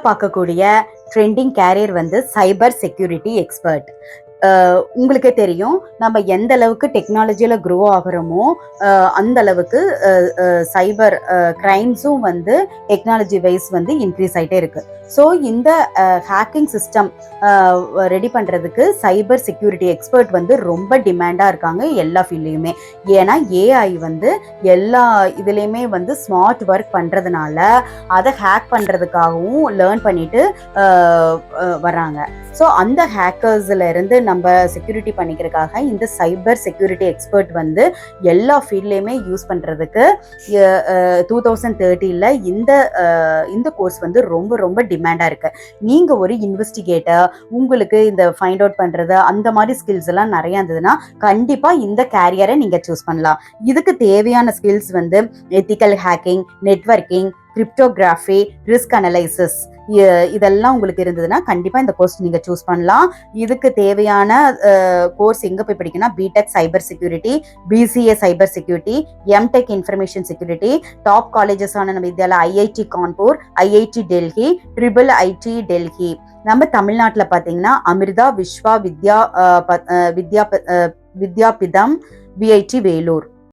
பார்க்கக்கூடிய trending carrier வந்து cyber security expert. உங்களுக்கே தெரியும், நம்ம எந்த அளவுக்கு டெக்னாலஜியில் க்ரோ ஆகிறோமோ அந்த அளவுக்கு சைபர் கிரைம்ஸும் வந்து டெக்னாலஜி வைஸ் வந்து இன்க்ரீஸ் ஆகிட்டே இருக்கு. ஸோ இந்த ஹேக்கிங் சிஸ்டம் ரெடி பண்ணுறதுக்கு சைபர் செக்யூரிட்டி எக்ஸ்பர்ட் வந்து ரொம்ப டிமாண்டாக இருக்காங்க எல்லா ஃபீல்ட்லேயுமே. ஏன்னா ஏஐ வந்து எல்லா இதுலேயுமே வந்து ஸ்மார்ட் ஒர்க் பண்ணுறதுனால அதை ஹேக் பண்ணுறதுக்காகவும் லேர்ன் பண்ணிட்டு வராங்க. ஸோ அந்த ஹேக்கர்ஸ்ல இருந்து நம்ம செக்யூரிட்டி பண்ணிக்கிறதுக்காக இந்த சைபர் செக்யூரிட்டி எக்ஸ்பர்ட் வந்து எல்லா ஃபீல்ட்லேயுமே யூஸ் பண்ணுறதுக்கு 2030 இந்த கோர்ஸ் வந்து ரொம்ப ரொம்ப டிமாண்டாக இருக்கு. நீங்கள் ஒரு இன்வெஸ்டிகேட்டர், உங்களுக்கு இந்த ஃபைண்ட் அவுட் பண்ணுறது அந்த மாதிரி ஸ்கில்ஸ் எல்லாம் நிறையா இருந்ததுன்னா கண்டிப்பாக இந்த கேரியரை நீங்கள் சூஸ் பண்ணலாம். இதுக்கு தேவையான ஸ்கில்ஸ் வந்து ethical hacking, networking, cryptography, risk analysis, இதெல்லாம் உங்களுக்கு இருந்ததுன்னா கண்டிப்பாக இந்த கோர்ஸ் நீங்கள் சூஸ் பண்ணலாம். இதுக்கு தேவையான கோர்ஸ் எங்கே போய் படிக்கணும்னா BTech cyber security, BCA cyber security, MTech information security, top காலேஜஸான நம்ம இந்தியாவில் IIT Kanpur, IIT Delhi, triple IT Delhi. நம்ம தமிழ்நாட்டில் பார்த்தீங்கன்னா அமிர்தா விஸ்வா வித்யாபிதம், விஐடி வேலூர்.